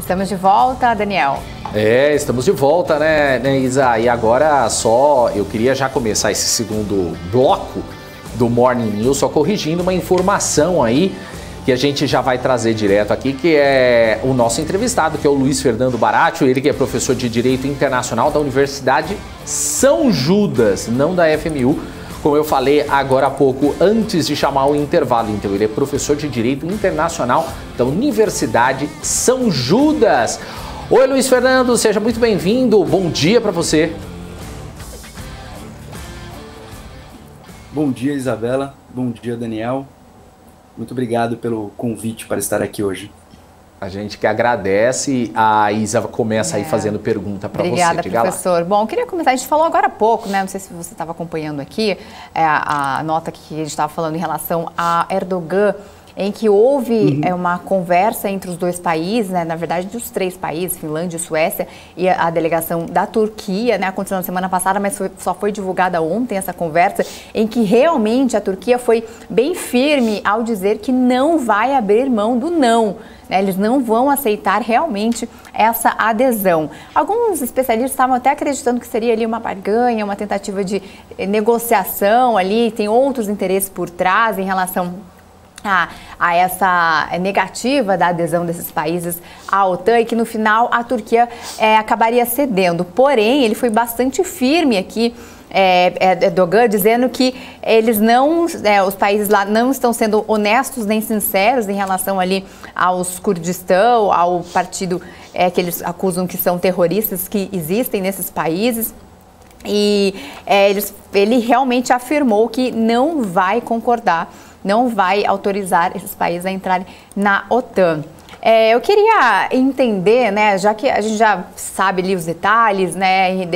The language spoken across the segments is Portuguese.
Estamos de volta, Daniel. Estamos de volta, né, Isa? E agora eu queria já começar esse segundo bloco do Morning News, só corrigindo uma informação aí que a gente já vai trazer direto aqui, que é o nosso entrevistado, que é o Luiz Fernando Baratio, ele que é professor de Direito Internacional da Universidade São Judas, não da FMU, como eu falei agora há pouco, antes de chamar o intervalo. Então, ele é professor de Direito Internacional da Universidade São Judas. Oi, Luiz Fernando, seja muito bem-vindo, bom dia para você. Bom dia, Isabela, bom dia, Daniel. Muito obrigado pelo convite para estar aqui hoje. A gente que agradece. A Isa começa aí fazendo pergunta para você. Obrigada, professor. Bom, eu queria começar, a gente falou agora há pouco, né? Não sei se você estava acompanhando aqui, a nota que a gente estava falando em relação a Erdogan, em que houve uma conversa entre os dois países, né, na verdade dos três países, Finlândia e Suécia, e a delegação da Turquia, né, aconteceu na semana passada, mas só foi divulgada ontem essa conversa, em que realmente a Turquia foi bem firme ao dizer que não vai abrir mão do não. Né, eles não vão aceitar realmente essa adesão. Alguns especialistas estavam até acreditando que seria ali uma barganha, uma tentativa de negociação ali, tem outros interesses por trás em relação a essa negativa da adesão desses países à OTAN, e que no final a Turquia acabaria cedendo. Porém, ele foi bastante firme aqui, Erdogan, dizendo que eles não, os países lá não estão sendo honestos nem sinceros em relação ali aos Kurdistão, ao partido que eles acusam que são terroristas que existem nesses países. E ele realmente afirmou que não vai concordar, não vai autorizar esses países a entrarem na OTAN. Eu queria entender, né, já que a gente já sabe ali os detalhes, né,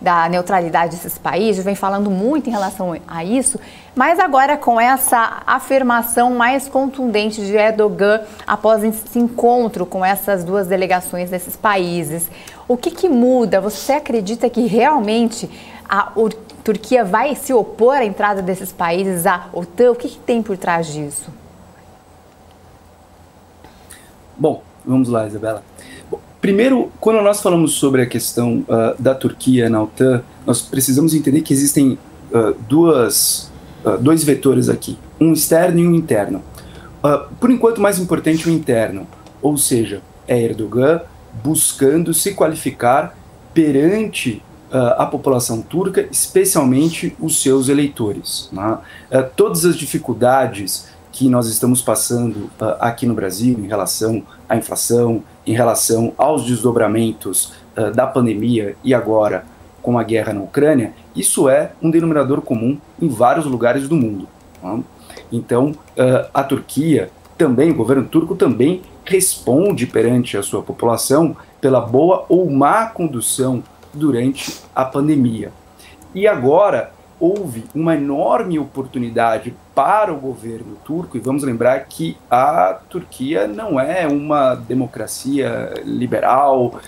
da neutralidade desses países, vem falando muito em relação a isso, mas agora com essa afirmação mais contundente de Erdogan após esse encontro com essas duas delegações desses países, o que muda? Você acredita que realmente a Turquia vai se opor à entrada desses países à OTAN? O que tem por trás disso? Bom, vamos lá, Isabela. Bom, primeiro, quando nós falamos sobre a questão da Turquia na OTAN, nós precisamos entender que existem dois vetores aqui, um externo e um interno. Por enquanto, mais importante o interno, ou seja, é Erdogan buscando se qualificar perante a população turca, especialmente os seus eleitores. Né? Todas as dificuldades que nós estamos passando aqui no Brasil em relação à inflação, em relação aos desdobramentos da pandemia e agora com a guerra na Ucrânia, isso é um denominador comum em vários lugares do mundo. Né? Então, a Turquia também, o governo turco também responde perante a sua população pela boa ou má condução durante a pandemia. E agora houve uma enorme oportunidade para o governo turco, e vamos lembrar que a Turquia não é uma democracia liberal,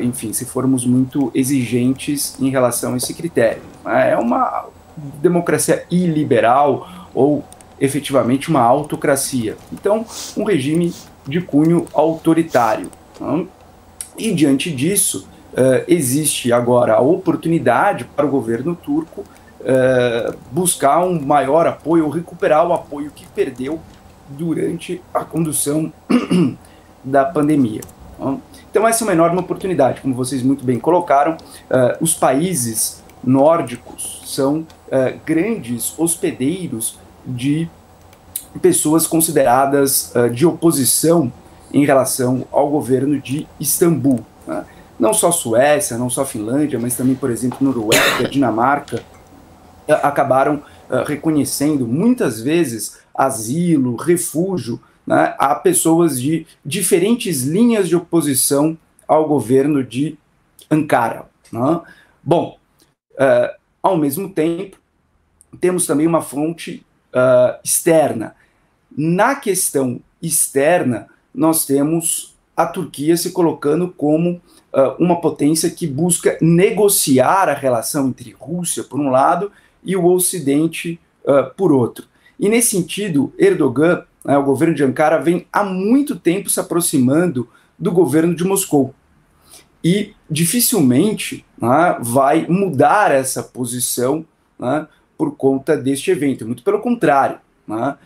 enfim, se formos muito exigentes em relação a esse critério. É uma democracia iliberal ou efetivamente uma autocracia. Então, um regime de cunho autoritário. E diante disso, existe agora a oportunidade para o governo turco buscar um maior apoio, ou recuperar o apoio que perdeu durante a condução da pandemia. Então essa é uma enorme oportunidade, como vocês muito bem colocaram. Os países nórdicos são grandes hospedeiros de pessoas consideradas de oposição em relação ao governo de Istambul. Né? Não só Suécia, não só Finlândia, mas também, por exemplo, Noruega, Dinamarca, acabaram reconhecendo muitas vezes asilo, refúgio, né, a pessoas de diferentes linhas de oposição ao governo de Ankara. Né? Bom, ao mesmo tempo, temos também uma fonte externa. Na questão externa, nós temos a Turquia se colocando como uma potência que busca negociar a relação entre Rússia, por um lado, e o Ocidente, por outro. E nesse sentido, Erdogan, o governo de Ankara, vem há muito tempo se aproximando do governo de Moscou. E dificilmente, né, vai mudar essa posição, né, por conta deste evento. Muito pelo contrário, né,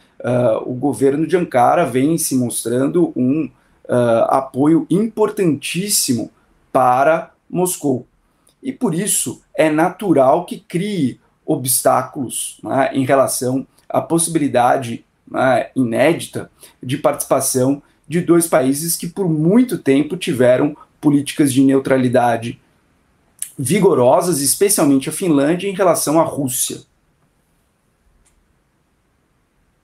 o governo de Ankara vem se mostrando um apoio importantíssimo para Moscou. E por isso é natural que crie obstáculos, né, em relação à possibilidade, né, inédita de participação de dois países que por muito tempo tiveram políticas de neutralidade vigorosas, especialmente a Finlândia, em relação à Rússia.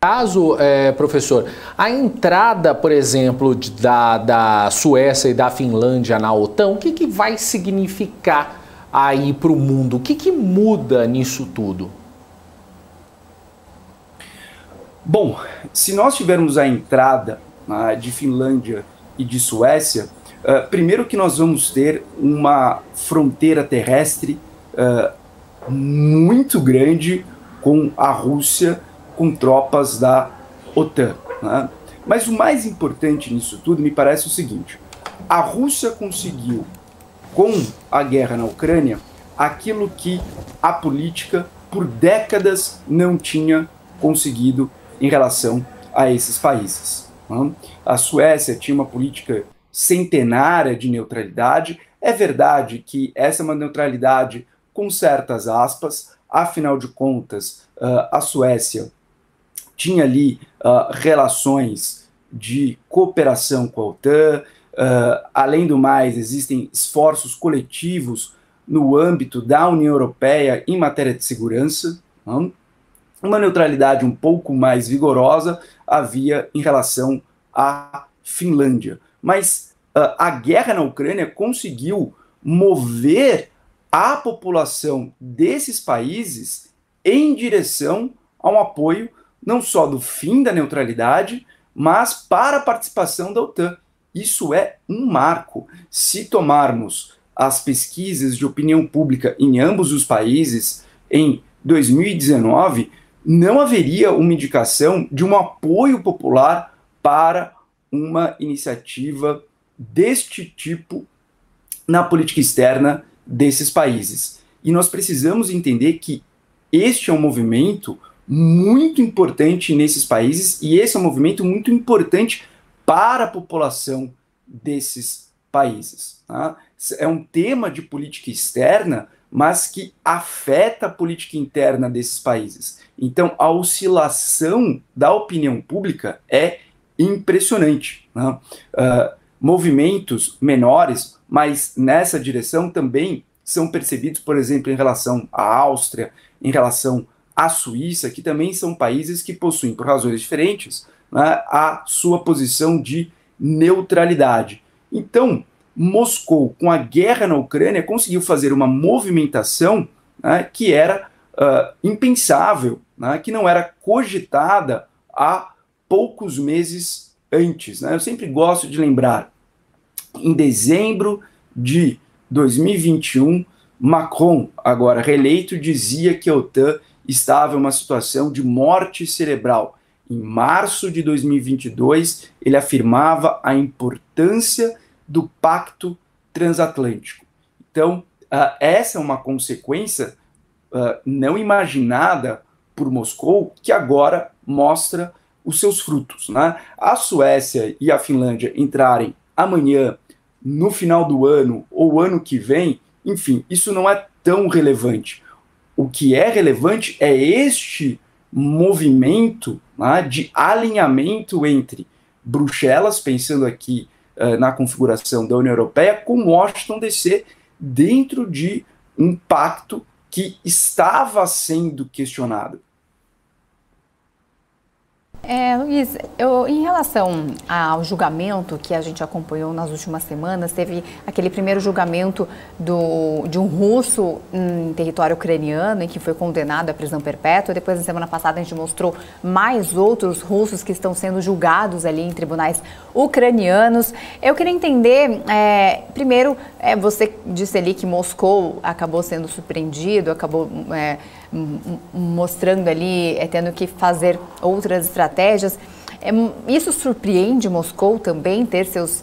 Caso, professor, a entrada, por exemplo, da Suécia e da Finlândia na OTAN, o que vai significar aí para o mundo? O que muda nisso tudo? Bom, se nós tivermos a entrada, né, de Finlândia e de Suécia, primeiro que nós vamos ter uma fronteira terrestre muito grande com a Rússia, com tropas da OTAN, né? Mas o mais importante nisso tudo me parece o seguinte: a Rússia conseguiu, com a guerra na Ucrânia, aquilo que a política por décadas não tinha conseguido em relação a esses países, né? A Suécia tinha uma política centenária de neutralidade. É verdade que essa é uma neutralidade com certas aspas, afinal de contas, a Suécia tinha ali relações de cooperação com a OTAN. Além do mais, existem esforços coletivos no âmbito da União Europeia em matéria de segurança. Uma neutralidade um pouco mais vigorosa havia em relação à Finlândia. Mas a guerra na Ucrânia conseguiu mover a população desses países em direção a um apoio não só do fim da neutralidade, mas para a participação da OTAN. Isso é um marco. Se tomarmos as pesquisas de opinião pública em ambos os países, em 2019, não haveria uma indicação de um apoio popular para uma iniciativa deste tipo na política externa desses países. E nós precisamos entender que este é um movimento muito importante nesses países, e esse é um movimento muito importante para a população desses países, tá? É um tema de política externa, mas que afeta a política interna desses países. Então, a oscilação da opinião pública é impressionante, né? Movimentos menores, mas nessa direção também são percebidos, por exemplo, em relação à Áustria, em relação à Suíça, que também são países que possuem, por razões diferentes, né, a sua posição de neutralidade. Então, Moscou, com a guerra na Ucrânia, conseguiu fazer uma movimentação, né, que era impensável, né, que não era cogitada há poucos meses antes, né? Eu sempre gosto de lembrar, em dezembro de 2021, Macron, agora reeleito, dizia que a OTAN estava em uma situação de morte cerebral. Em março de 2022, ele afirmava a importância do Pacto Transatlântico. Então, essa é uma consequência não imaginada por Moscou, que agora mostra os seus frutos, né? A Suécia e a Finlândia entrarem amanhã, no final do ano ou ano que vem, enfim, isso não é tão relevante. O que é relevante é este movimento, né, de alinhamento entre Bruxelas, pensando aqui na configuração da União Europeia, com Washington DC, dentro de um pacto que estava sendo questionado. Luiz, em relação ao julgamento que a gente acompanhou nas últimas semanas, teve aquele primeiro julgamento de um russo em território ucraniano, em que foi condenado à prisão perpétua. Depois, na semana passada, a gente mostrou mais outros russos que estão sendo julgados ali em tribunais ucranianos. Eu queria entender, primeiro, você disse ali que Moscou acabou sendo surpreendido, acabou mostrando ali, tendo que fazer outras estratégias. Isso surpreende Moscou também, ter seus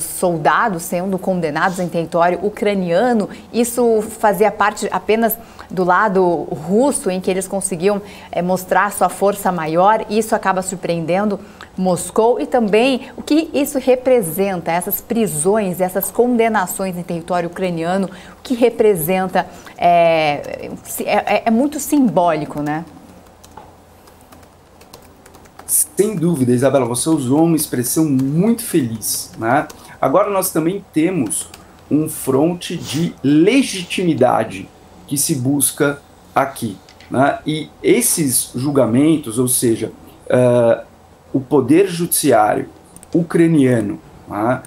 soldados sendo condenados em território ucraniano? Isso fazia parte apenas do lado russo, em que eles conseguiam mostrar sua força maior? Isso acaba surpreendendo Moscou? E também o que isso representa, essas prisões, essas condenações em território ucraniano, o que representa? É muito simbólico, né? Sem dúvida, Isabela, você usou uma expressão muito feliz, né? Agora nós também temos um fronte de legitimidade que se busca aqui, né? E esses julgamentos, ou seja, o poder judiciário ucraniano, né,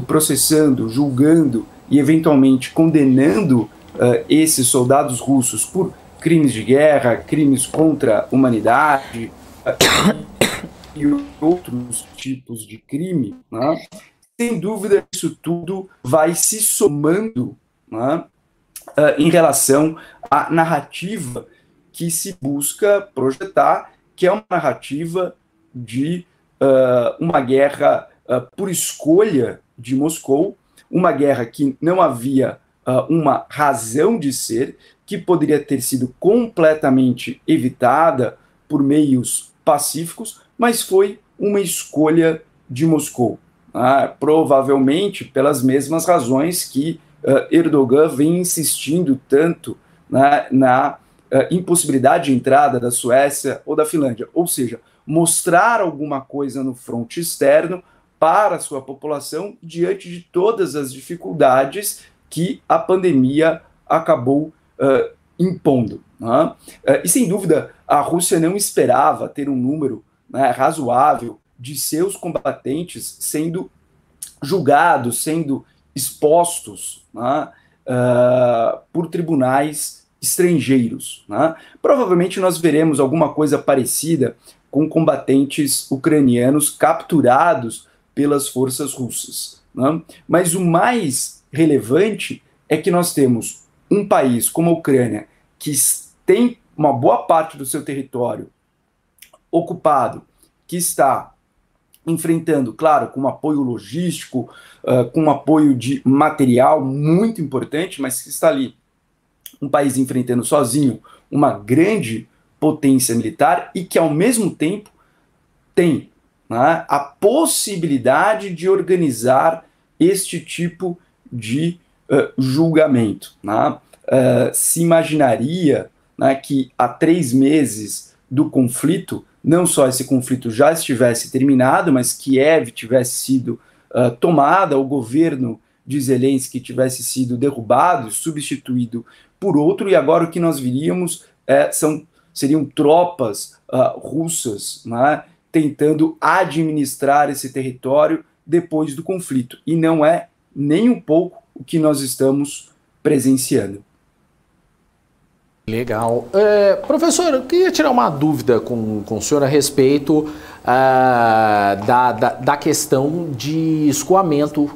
processando, julgando e eventualmente condenando esses soldados russos por crimes de guerra, crimes contra a humanidade e outros tipos de crime, né? Sem dúvida, isso tudo vai se somando, né, em relação à narrativa que se busca projetar, que é uma narrativa de uma guerra por escolha de Moscou, uma guerra que não havia uma razão de ser, que poderia ter sido completamente evitada por meios pacíficos, mas foi uma escolha de Moscou, provavelmente pelas mesmas razões que Erdogan vem insistindo tanto na impossibilidade de entrada da Suécia ou da Finlândia, ou seja, mostrar alguma coisa no fronte externo para a sua população diante de todas as dificuldades que a pandemia acabou impondo. E sem dúvida, a Rússia não esperava ter um número razoável de seus combatentes sendo julgados, sendo expostos por tribunais estrangeiros. Provavelmente nós veremos alguma coisa parecida com combatentes ucranianos capturados pelas forças russas. Mas o mais relevante é que nós temos um país como a Ucrânia, que tem uma boa parte do seu território ocupado, que está enfrentando, claro, com um apoio logístico, com um apoio de material muito importante, mas que está ali, um país enfrentando sozinho uma grande potência militar e que, ao mesmo tempo, tem a possibilidade de organizar este tipo de julgamento. Se imaginaria que há 3 meses do conflito, não só esse conflito já estivesse terminado, mas Kiev tivesse sido tomada, o governo de Zelensky tivesse sido derrubado, substituído por outro, e agora o que nós veríamos seriam tropas russas tentando administrar esse território depois do conflito, e não é nem um pouco o que nós estamos presenciando. Legal. Professor, eu queria tirar uma dúvida com o senhor a respeito da questão de escoamento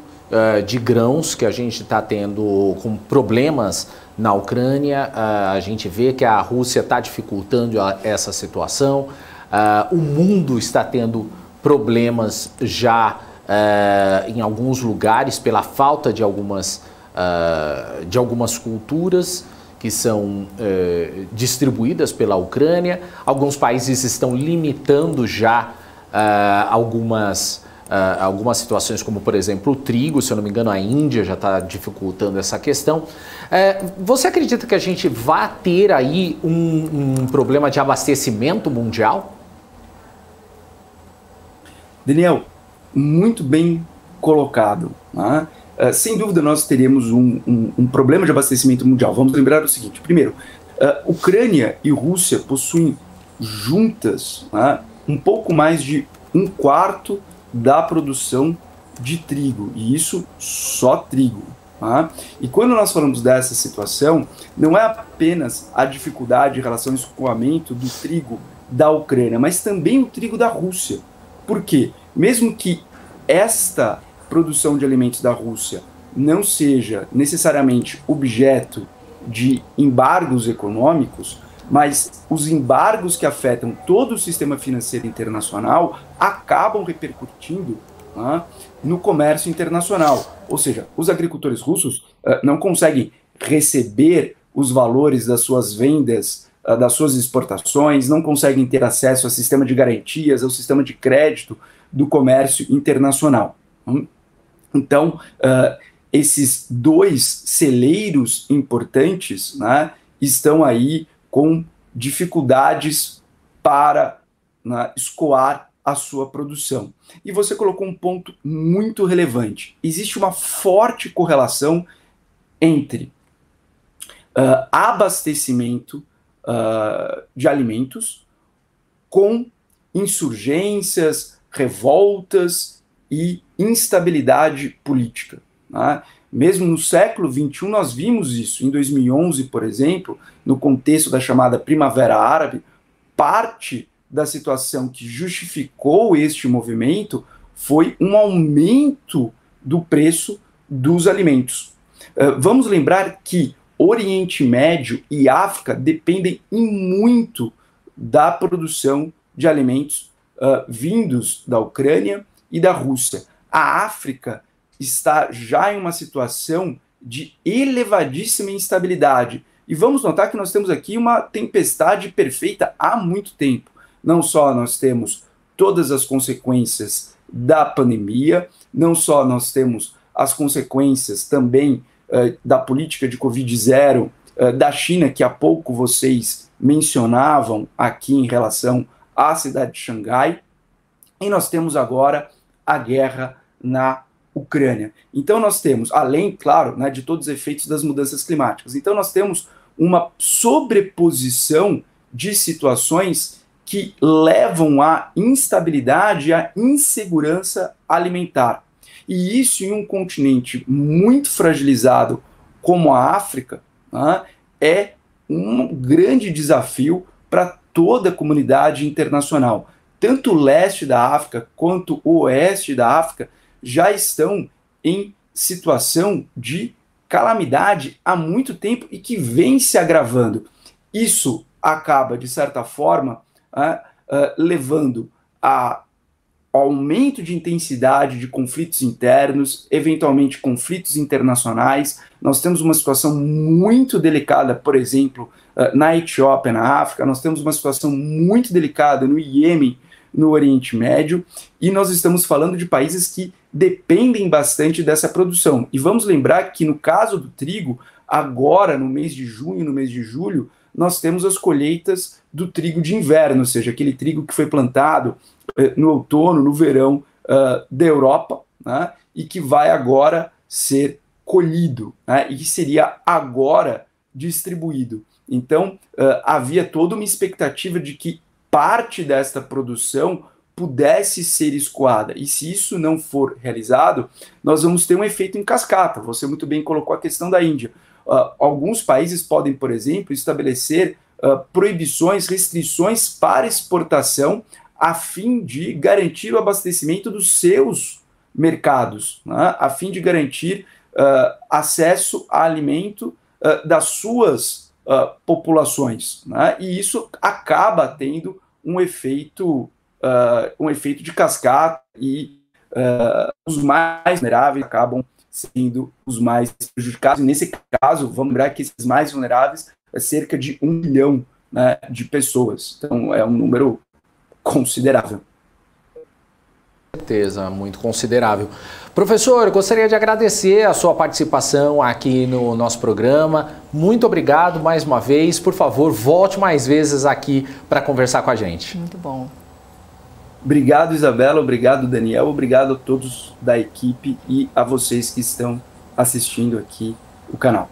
de grãos que a gente está tendo com problemas na Ucrânia. A gente vê que a Rússia está dificultando essa situação. O mundo está tendo problemas já em alguns lugares pela falta de algumas culturas que são distribuídas pela Ucrânia. Alguns países estão limitando já algumas situações, como por exemplo o trigo. Se eu não me engano, a Índia já está dificultando essa questão. Você acredita que a gente vai ter aí um problema de abastecimento mundial? Daniel, muito bem colocado. Sem dúvida nós teremos um problema de abastecimento mundial. Vamos lembrar o seguinte: primeiro, Ucrânia e Rússia possuem juntas um pouco mais de 1/4 da produção de trigo, e isso só trigo. E quando nós falamos dessa situação, não é apenas a dificuldade em relação ao escoamento do trigo da Ucrânia, mas também o trigo da Rússia. Por quê? Mesmo que esta produção de alimentos da Rússia não seja necessariamente objeto de embargos econômicos, mas os embargos que afetam todo o sistema financeiro internacional acabam repercutindo, né, no comércio internacional. Ou seja, os agricultores russos não conseguem receber os valores das suas vendas, das suas exportações, não conseguem ter acesso ao sistema de garantias, ao sistema de crédito do comércio internacional. Então, esses dois celeiros importantes, né, estão aí com dificuldades para, né, escoar a sua produção. E você colocou um ponto muito relevante. Existe uma forte correlação entre abastecimento de alimentos com insurgências, revoltas e instabilidade política, né? Mesmo no século XXI nós vimos isso. Em 2011, por exemplo, no contexto da chamada Primavera Árabe, parte da situação que justificou este movimento foi um aumento do preço dos alimentos. Vamos lembrar que Oriente Médio e África dependem muito da produção de alimentos vindos da Ucrânia e da Rússia. A África está já em uma situação de elevadíssima instabilidade. E vamos notar que nós temos aqui uma tempestade perfeita há muito tempo. Não só nós temos todas as consequências da pandemia, não só nós temos as consequências também da política de Covid-0 da China, que há pouco vocês mencionavam aqui em relação à cidade de Xangai, e nós temos agora a guerra na Ucrânia. Então nós temos, além, claro, né, de todos os efeitos das mudanças climáticas, então nós temos uma sobreposição de situações que levam à instabilidade e à insegurança alimentar. E isso em um continente muito fragilizado como a África, né, é um grande desafio para toda a comunidade internacional. Tanto o leste da África quanto o oeste da África já estão em situação de calamidade há muito tempo e que vem se agravando. Isso acaba, de certa forma, levando a aumento de intensidade de conflitos internos, eventualmente conflitos internacionais. Nós temos uma situação muito delicada, por exemplo, na Etiópia, na África, nós temos uma situação muito delicada no Iêmen, no Oriente Médio, e nós estamos falando de países que dependem bastante dessa produção. E vamos lembrar que no caso do trigo, agora no mês de junho e no mês de julho, nós temos as colheitas do trigo de inverno, ou seja, aquele trigo que foi plantado no outono, no verão da Europa, né, e que vai agora ser colhido, né, e que seria agora distribuído. Então, havia toda uma expectativa de que parte desta produção pudesse ser escoada. E se isso não for realizado, nós vamos ter um efeito em cascata. Você muito bem colocou a questão da Índia. Alguns países podem, por exemplo, estabelecer proibições, restrições para exportação a fim de garantir o abastecimento dos seus mercados, né? A fim de garantir acesso a alimento das suas populações, né? E isso acaba tendo um efeito de cascata e os mais vulneráveis acabam sendo os mais prejudicados. E nesse caso, vamos lembrar que esses mais vulneráveis é cerca de 1 milhão, né, de pessoas. Então é um número considerável. Com certeza, muito considerável. Professor, eu gostaria de agradecer a sua participação aqui no nosso programa. Muito obrigado mais uma vez. Por favor, volte mais vezes aqui para conversar com a gente. Muito bom. Obrigado, Isabela. Obrigado, Daniel. Obrigado a todos da equipe e a vocês que estão assistindo aqui o canal.